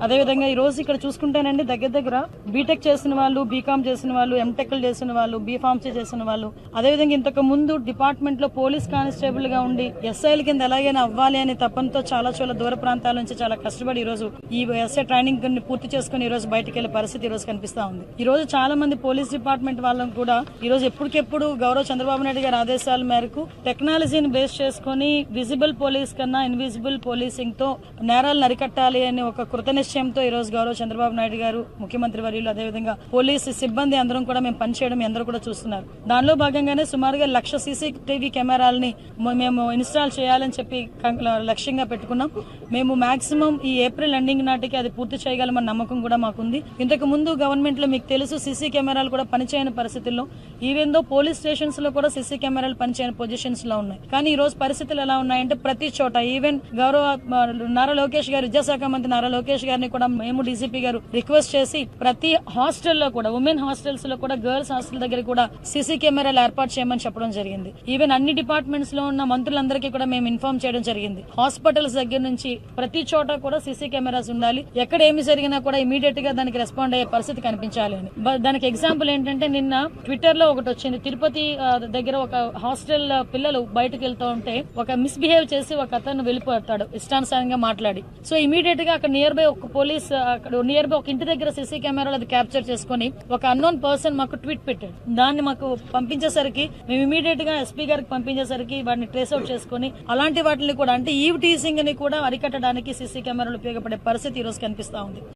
అదేవిధంగా ఈ రోజు ఇక్కడ చూసుకుంటేనండి దగ్గర బీటెక్ చేసిన వాళ్ళు, బీకామ్ చేసిన వాళ్ళు, ఎంటెక్లు చేసిన వాళ్ళు, బీఫార్మసీ చేసిన వాళ్ళు, అదేవిధంగా ఇంతకు ముందు డిపార్ట్మెంట్ లో పోలీస్ కానిస్టేబుల్ గా ఉండి ఎస్ఐల కింద ఎలాగైనా అవ్వాలి అనే తపంతో చాలా దూర ప్రాంతాల నుంచి చాలా కష్టపడి ఈ రోజు ఈ ఎస్ఐ ట్రైనింగ్ పూర్తి చేసుకుని ఈ రోజు బయటకు వెళ్లే పరిస్థితి ఈ రోజు కనిపిస్తా ఉంది. ఈ రోజు చాలా మంది పోలీస్ డిపార్ట్మెంట్ వాళ్ళని కూడా ఈ రోజు ఎప్పటికెప్పుడు గౌరవ చంద్రబాబు నాయుడు గారి ఆదేశాల మేరకు టెక్నాలజీని బేస్ చేసుకుని విజిబుల్ పోలీస్ కన్నా ఇన్విజిబుల్ పోలీసింగ్ తో నేరాలను అరికట్టాలి అనే ఒక కృత నిశ్చయంతో ఈ రోజు గౌరవ చంద్రబాబు నాయుడు గారు, ముఖ్యమంత్రి వర్యులు, అదేవిధంగా పోలీసు సిబ్బంది అందరం కూడా మేము పనిచేయడం అందరూ కూడా చూస్తున్నారు. దానిలో భాగంగానే సుమారుగా 1,00,000 CCTV కెమెరాలని మేము ఇన్స్టాల్ చేయాలని చెప్పి లక్ష్యంగా పెట్టుకున్నాం. మేము మాక్సిమం ఈ ఏప్రిల్ ఎండింగ్ నాటికి అది పూర్తి చేయగలమన్న నమ్మకం కూడా మాకుంది. ఇంతకు ముందు గవర్నమెంట్ లో మీకు తెలుసు సీసీ కెమెరాలు కూడా పనిచేయని పరిస్థితుల్లో, ఈవెన్ దో పోలీస్ స్టేషన్స్ లో కూడా సీసీ కెమెరాలు పనిచేయని పొజిషన్స్ లో ఉన్నాయి. కానీ ఈ రోజు పరిస్థితులు ఎలా ఉన్నాయంటే ప్రతి చోట ఈవెన్ గౌరవ నారా లోకేష్ గారు, విద్యాశాఖ మంత్రి నారా లోకేష్ గారిని కూడా మేము డీజీపీ గారు రిక్వెస్ట్ చేసి ప్రతి హాస్టల్లో కూడా, ఉమెన్ హాస్టల్స్ లో కూడా, గర్ల్స్ హాస్టల్ దగ్గర కూడా సీసీ కెమెరాలు ఏర్పాటు చేయమని చెప్పడం జరిగింది. ఈవెన్ అన్ని డిపార్ట్మెంట్స్ లో ఉన్న మంత్రులందరికీ కూడా మేము ఇన్ఫార్మ్ చేయడం జరిగింది. హాస్పిటల్స్ దగ్గర నుంచి ప్రతి చోట కూడా సీసీ కెమెరాస్ ఉండాలి. ఎక్కడ ఏమి జరిగినా కూడా ఇమీడియట్ గా దానికి రెస్పాండ్ అయ్యే పరిస్థితి కనిపించాలి అని. దానికి ఎగ్జాంపుల్ ఏంటంటే నిన్న ట్విట్టర్ లో ఒకటి వచ్చింది. తిరుపతి దగ్గర ఒక హాస్టల్ పిల్లలు బయటకు వెళ్తూ ఉంటే ఒక మిస్బిహేవ్ చేసి ఒక అతను వెళ్ళిపోతాడు ఇష్టానుసారంగా మాట్లాడి. సో ఇమీడియట్ గా అక్కడ నియర్ బై ఒక పోలీస్, అక్కడ నియర్ బై ఒక ఇంటి దగ్గర సీసీ కెమెరాలు అది క్యాప్చర్ చేసుకుని ఒక అన్నోన్ పర్సన్ మాకు ట్వీట్ పెట్టాడు. దాన్ని మాకు పంపించేసరికి మేము ఇమీడియట్ గా ఎస్పీ గారికి పంపించేసరికి వాటిని ట్రేస్ అవుట్ చేసుకుని అలాంటి వాటిని కూడా, అంటే ఈవ్ టీజింగ్ ని కూడా అరికట్టడానికి సీసీ కెమెరాలు ఉపయోగపడే పరిస్థితి ఈ రోజు కనిపిస్తా ఉంది.